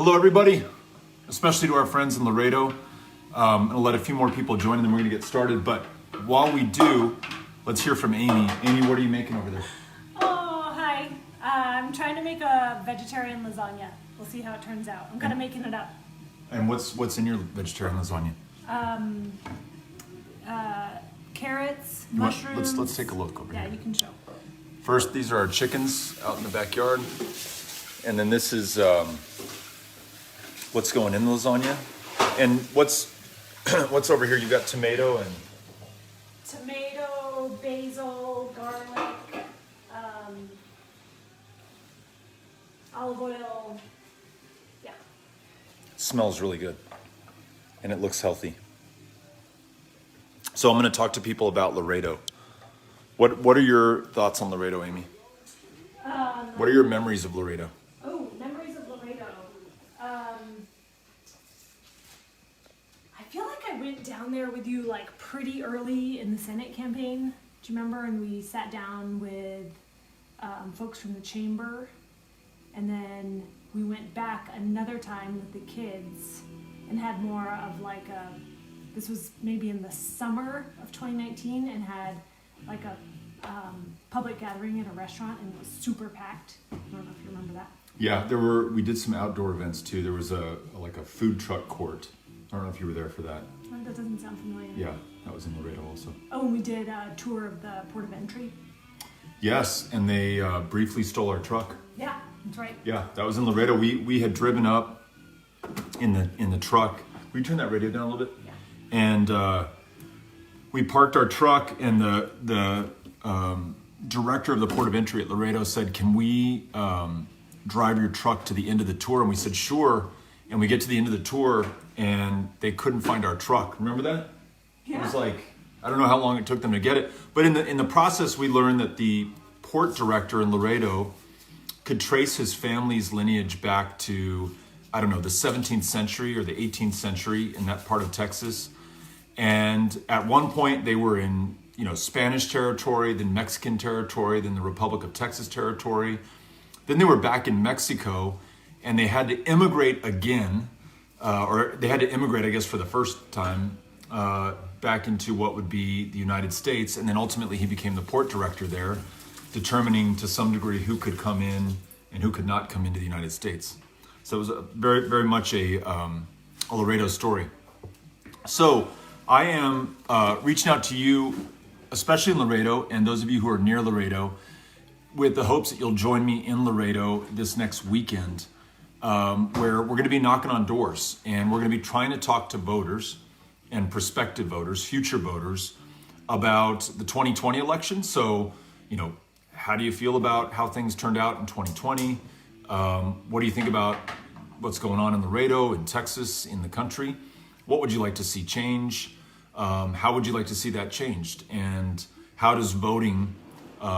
Hello, everybody, especially to our friends in Laredo. I'm going to let a few more people join and then we're going to get started. But while we do, let's hear from Amy. Amy, what are you making over there? Oh, hi. I'm trying to make a vegetarian lasagna. We'll see how it turns out. I'm kind of making it up. And what's in your vegetarian lasagna? Carrots, mushrooms. Let's take a look over Yeah, here. you can show. First, these are our chickens out in the backyard. And then this is what's going in the lasagna. And what's over here? You've got tomato and... Tomato, basil, garlic, olive oil. Yeah. Smells really good. And it looks healthy. So I'm going to talk to people about Laredo. What are your thoughts on Laredo, Amy? What are your memories of Laredo? Oh, memories of Laredo. I feel like I went down there with you like pretty early in the Senate campaign. Do you remember? And we sat down with folks from the chamber, and then we went back another time with the kids and had more of like a. This was maybe in the summer of 2019, and had like a public gathering at a restaurant, and it was super packed. I don't know if you remember that. Yeah, we did some outdoor events too. There was a food truck court. I don't know if you were there for that. That doesn't sound familiar. Yeah, that was in Laredo also. Oh, and we did a tour of the port of entry. Yes, and they briefly stole our truck. Yeah, that's right. Yeah, that was in Laredo. We had driven up in the truck. Will you turn that radio down a little bit? Yeah. And we parked our truck, and the director of the port of entry at Laredo said, "Can we drive your truck to the end of the tour?" And we said, "Sure." And we get to the end of the tour, and they couldn't find our truck. Remember that? Yeah. It was like, I don't know how long it took them to get it, but in the process, we learned that the port director in Laredo could trace his family's lineage back to, I don't know, the 17th century or the 18th century in that part of Texas. And at one point, they were in Spanish territory, then Mexican territory, then the Republic of Texas territory. Then they were back in Mexico, and they had to immigrate again, or they had to immigrate, I guess, for the first time, back into what would be the United States. And then ultimately he became the port director there, determining to some degree who could come in and who could not come into the United States. So it was very, very much a Laredo story. So I am reaching out to you, especially in Laredo, and those of you who are near Laredo, with the hopes that you'll join me in Laredo this next weekend, where we're going to be knocking on doors, and we're going to be trying to talk to voters and prospective voters, future voters, about the 2020 election. So, how do you feel about how things turned out in 2020? What do you think about what's going on in Laredo, in Texas, in the country? What would you like to see change? How would you like to see that changed? And how does voting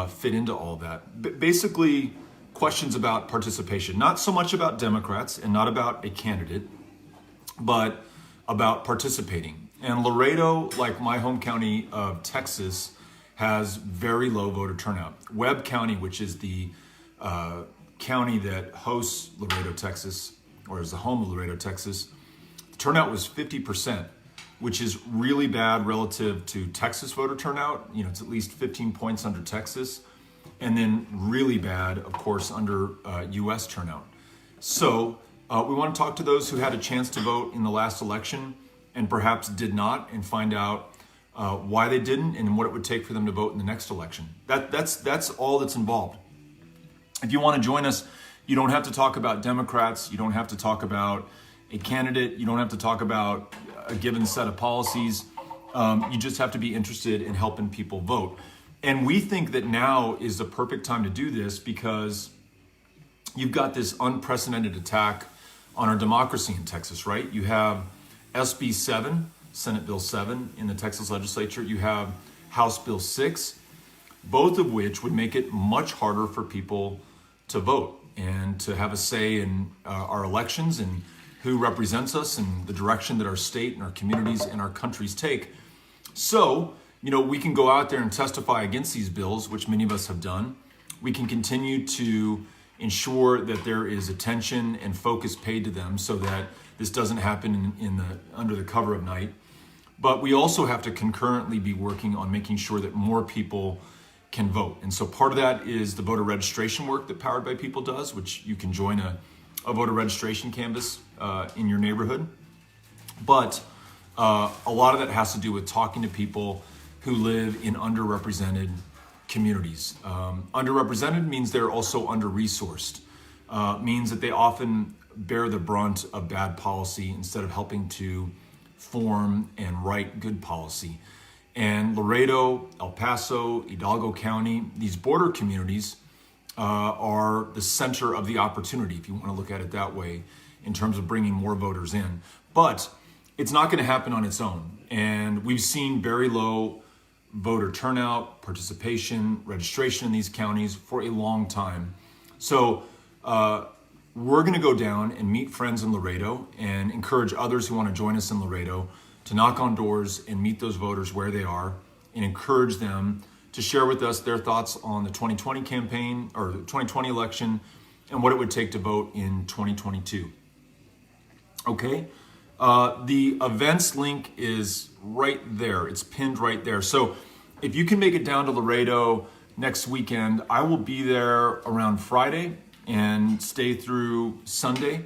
fit into all that? Basically, questions about participation, not so much about Democrats and not about a candidate, but about participating. And Laredo, like my home county of Texas, has very low voter turnout. Webb County, which is the county that hosts Laredo, Texas, or is the home of Laredo, Texas, the turnout was 50%, which is really bad relative to Texas voter turnout. It's at least 15 points under Texas, and then really bad, of course, under U.S. turnout. So we want to talk to those who had a chance to vote in the last election and perhaps did not, and find out why they didn't and what it would take for them to vote in the next election. That's all that's involved. If you want to join us, you don't have to talk about Democrats. You don't have to talk about a candidate. You don't have to talk about a given set of policies. You just have to be interested in helping people vote. And we think that now is the perfect time to do this because you've got this unprecedented attack on our democracy in Texas, right? You have SB 7, Senate Bill 7 in the Texas legislature. You have House Bill 6, both of which would make it much harder for people to vote and to have a say in our elections and who represents us and the direction that our state and our communities and our countries take. So, we can go out there and testify against these bills, which many of us have done. We can continue to, ensure that there is attention and focus paid to them so that this doesn't happen under the cover of night. But we also have to concurrently be working on making sure that more people can vote. And so part of that is the voter registration work that Powered by People does, which you can join a voter registration canvas in your neighborhood. But a lot of that has to do with talking to people who live in underrepresented communities. Underrepresented means they're also under-resourced, means that they often bear the brunt of bad policy instead of helping to form and write good policy. And Laredo, El Paso, Hidalgo County, these border communities are the center of the opportunity, if you want to look at it that way, in terms of bringing more voters in. But it's not going to happen on its own. And we've seen very low voter turnout, participation, registration in these counties for a long time. So we're going to go down and meet friends in Laredo and encourage others who want to join us in Laredo to knock on doors and meet those voters where they are and encourage them to share with us their thoughts on the 2020 campaign or the 2020 election and what it would take to vote in 2022. Okay? The events link is right there. It's pinned right there. So if you can make it down to Laredo next weekend, I will be there around Friday and stay through Sunday.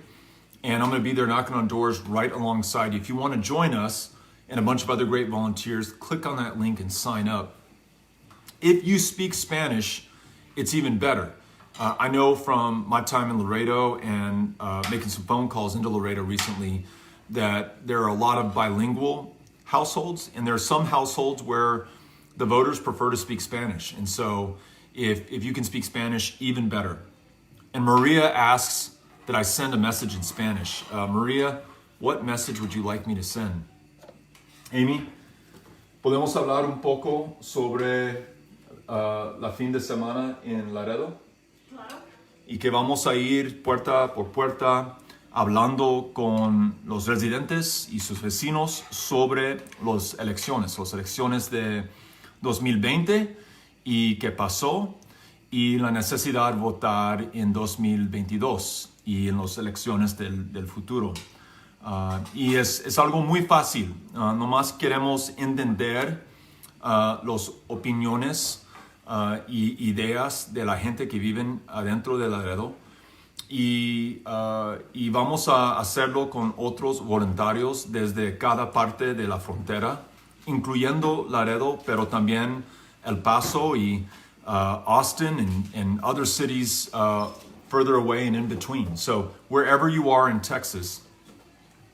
And I'm going to be there knocking on doors right alongside you. If you want to join us and a bunch of other great volunteers, click on that link and sign up. If you speak Spanish, it's even better. I know from my time in Laredo and making some phone calls into Laredo recently that there are a lot of bilingual households, and there are some households where the voters prefer to speak Spanish. And so if you can speak Spanish, even better. And Maria asks that I send a message in Spanish. Maria, what message would you like me to send? Amy, ¿podemos hablar un poco sobre la fin de semana en Laredo? Claro. Y que vamos a ir puerta por puerta hablando con los residentes y sus vecinos sobre las elecciones de 2020 y qué pasó, y la necesidad de votar en 2022 y en las elecciones del futuro. Y es algo muy fácil. Nomás queremos entender las opiniones y ideas de la gente que viven adentro de Laredo. Y vamos a hacerlo con otros voluntarios desde cada parte de la frontera, incluyendo Laredo, pero también El Paso y Austin and other cities further away and in between. So wherever you are in Texas,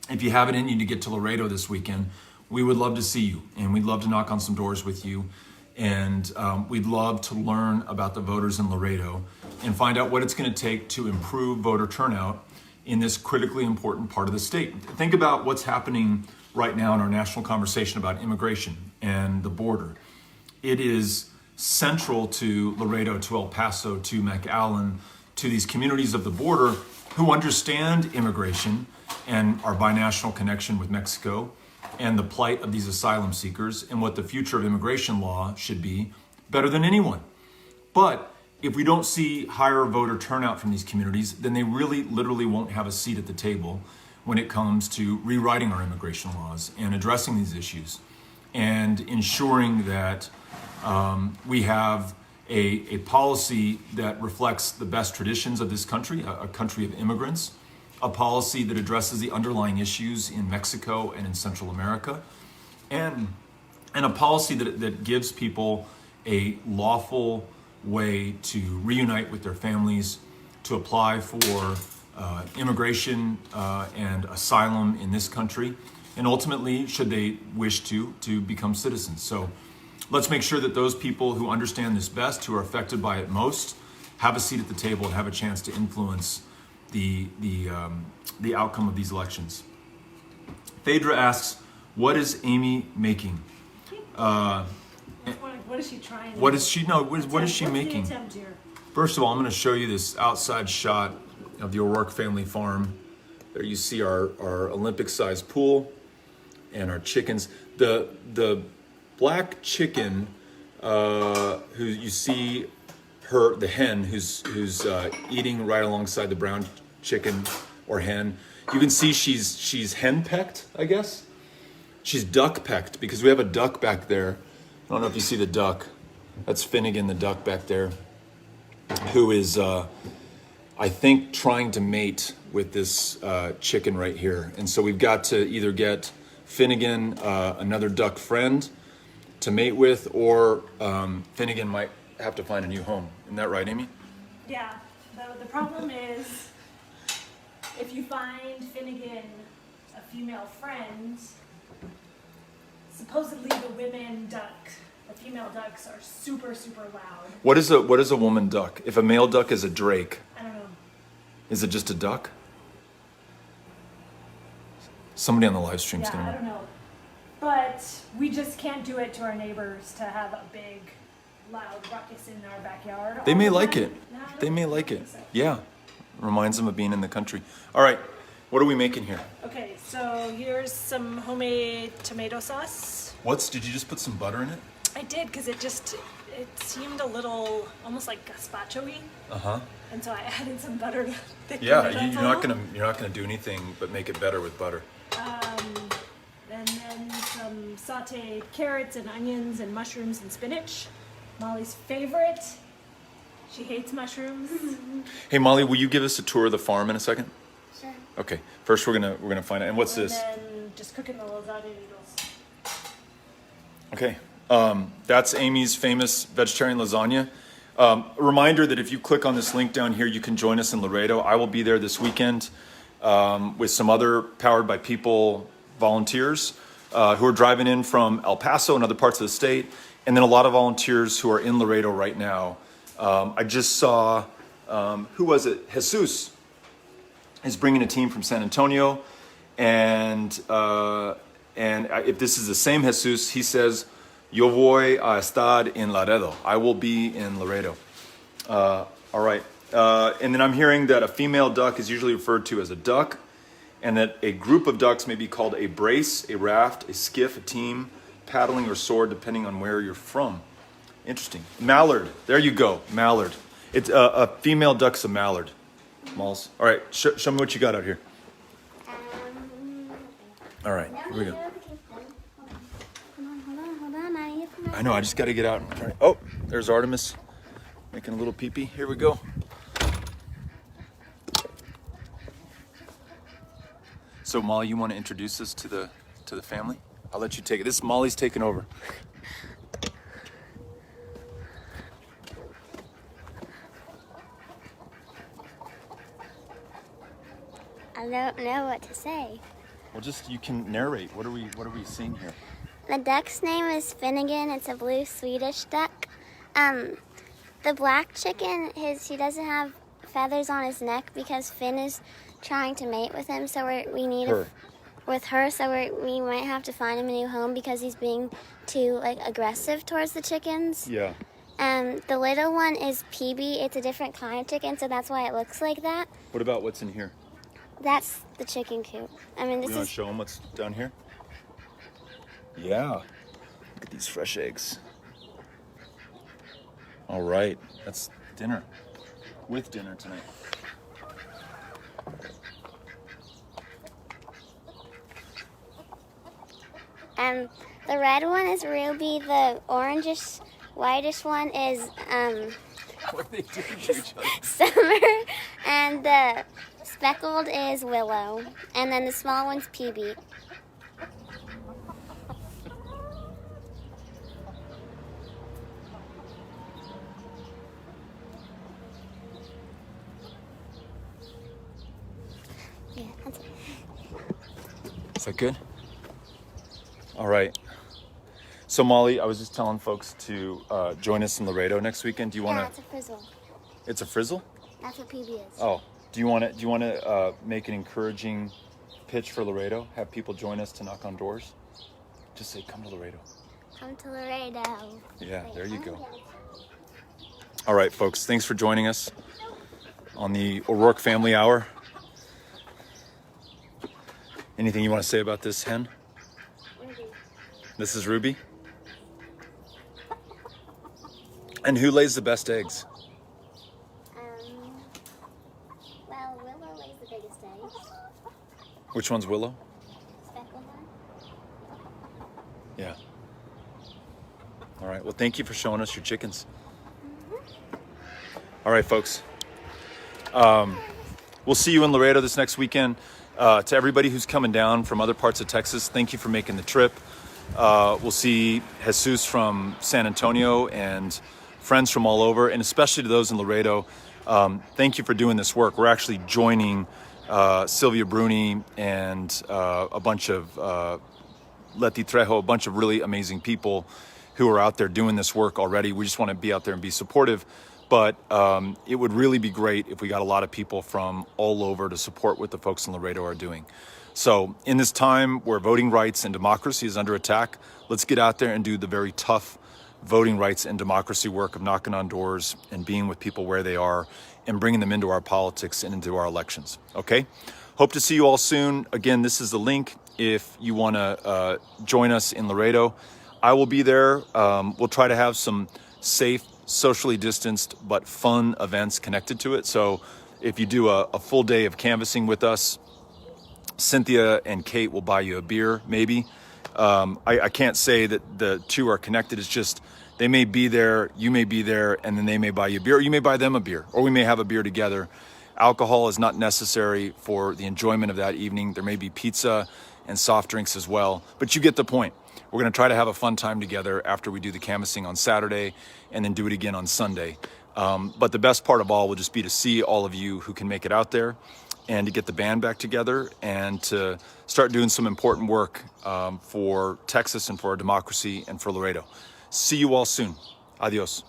if you have it in you to get to Laredo this weekend, we would love to see you, and we'd love to knock on some doors with you. And we'd love to learn about the voters in Laredo and find out what it's going to take to improve voter turnout in this critically important part of the state. Think about what's happening right now in our national conversation about immigration and the border. It is central to Laredo, to El Paso, to McAllen, to these communities of the border who understand immigration and our binational connection with Mexico and the plight of these asylum seekers and what the future of immigration law should be better than anyone. But if we don't see higher voter turnout from these communities, then they really literally won't have a seat at the table when it comes to rewriting our immigration laws and addressing these issues and ensuring that we have a policy that reflects the best traditions of this country, a country of immigrants, a policy that addresses the underlying issues in Mexico and in Central America, and a policy that gives people a lawful way to reunite with their families, to apply for immigration and asylum in this country, and ultimately, should they wish to become citizens. So let's make sure that those people who understand this best, who are affected by it most, have a seat at the table and have a chance to influence the outcome of these elections. Phaedra asks, what is Amy making? What is she trying? What is she? No, what is she making? The attempt here? First of all, I'm going to show you this outside shot of the O'Rourke family farm. There you see our Olympic-sized pool and our chickens. The black chicken who you see the hen who's eating right alongside the brown chicken or hen. You can see she's hen pecked, I guess. She's duck pecked because we have a duck back there. I don't know if you see the duck. That's Finnegan, the duck back there, who is, I think, trying to mate with this chicken right here. And so we've got to either get Finnegan another duck friend to mate with, or Finnegan might have to find a new home. Isn't that right, Amy? Yeah. The problem is, if you find Finnegan a female friend, supposedly the female ducks are super, super loud. What is a woman duck? If a male duck is a drake, I don't know. is it just a duck? Somebody on the live stream's Yeah, gonna I don't know. But we just can't do it to our neighbors to have a big, loud ruckus in our backyard. They all may the like time. it. No, I They may don't like think it. so. Yeah. Reminds them of being in the country. All right. What are we making here? Okay, so here's some homemade tomato sauce. Did you just put some butter in it? I did because it seemed a little almost like gazpacho-y, Uh-huh. and so I added some butter to thicken Yeah, it up you're a not little. gonna do anything but make it better with butter. And then some sauteed carrots and onions and mushrooms and spinach. Molly's favorite. She hates mushrooms. Hey Molly, will you give us a tour of the farm in a second? Sure. Okay. First we're gonna find out. And what's this? And then just cooking the lasagna noodles. Okay. That's Amy's famous vegetarian lasagna. A reminder that if you click on this link down here, you can join us in Laredo. I will be there this weekend with some other Powered by People volunteers who are driving in from El Paso and other parts of the state, and then a lot of volunteers who are in Laredo right now. I just saw, who was it? Jesus is bringing a team from San Antonio, and if this is the same Jesus, he says, "Yo voy a estar en Laredo." I will be in Laredo. All right. And then I'm hearing that a female duck is usually referred to as a duck, and that a group of ducks may be called a brace, a raft, a skiff, a team, paddling, or sword, depending on where you're from. Interesting. Mallard. There you go. Mallard. It's a female duck's a mallard. Malls. All right. Show me what you got out here. All right. Here we go. Hold on. I know. I just got to get out. All right. Oh, there's Artemis making a little pee-pee. Here we go. So Molly, you want to introduce us to the family? I'll let you take it. This Molly's taking over. I don't know what to say. Well, just you can narrate. What are we seeing here? The duck's name is Finnegan. It's a blue Swedish duck. The black chicken, he doesn't have feathers on his neck because Finn is trying to mate with him. So we need Her. with her. So we might have to find him a new home because he's being too aggressive towards the chickens. Yeah. The little one is PB. It's a different kind of chicken, so that's why it looks like that. What about what's in here? That's the chicken coop. I mean, You this want is to show them what's down here? Yeah. Look at these fresh eggs. All right. That's dinner. With dinner tonight. the red one is Ruby. The orangish, whitish one is What are they doing to each other? Summer, and the speckled is Willow, and then the small one's PB. Yeah, that's it. Is that good? All right. So Molly, I was just telling folks to join us in Laredo next weekend. Do you want Yeah, to? it's a frizzle. It's a frizzle. That's what PB is. Oh, do you want to make an encouraging pitch for Laredo? Have people join us to knock on doors. Just say, "Come to Laredo." Come to Laredo. Yeah, Wait, there you go. yeah. All right, folks. Thanks for joining us on the O'Rourke Family Hour. Anything you want to say about this hen? Ruby. This is Ruby. And who lays the best eggs? Willow lays the biggest eggs. Which one's Willow? Speckled one. Yeah. All right. Well, thank you for showing us your chickens. All right, folks. We'll see you in Laredo this next weekend. To everybody who's coming down from other parts of Texas, thank you for making the trip. We'll see Jesus from San Antonio and friends from all over, and especially to those in Laredo. Thank you for doing this work. We're actually joining Sylvia Bruni and a bunch of Leti Trejo, a bunch of really amazing people who are out there doing this work already. We just want to be out there and be supportive. But it would really be great if we got a lot of people from all over to support what the folks in Laredo are doing. So in this time where voting rights and democracy is under attack, let's get out there and do the very tough voting rights and democracy work of knocking on doors and being with people where they are and bringing them into our politics and into our elections. Okay? Hope to see you all soon. Again, this is the link if you want to join us in Laredo. I will be there. We'll try to have some safe, socially distanced, but fun events connected to it. So if you do a full day of canvassing with us, Cynthia and Kate will buy you a beer, maybe. I can't say that the two are connected. It's just they may be there, you may be there, and then they may buy you a beer, or you may buy them a beer, or we may have a beer together. Alcohol is not necessary for the enjoyment of that evening. There may be pizza and soft drinks as well, but you get the point. We're going to try to have a fun time together after we do the canvassing on Saturday and then do it again on Sunday. But the best part of all will just be to see all of you who can make it out there and to get the band back together and to start doing some important work for Texas and for our democracy and for Laredo. See you all soon. Adios.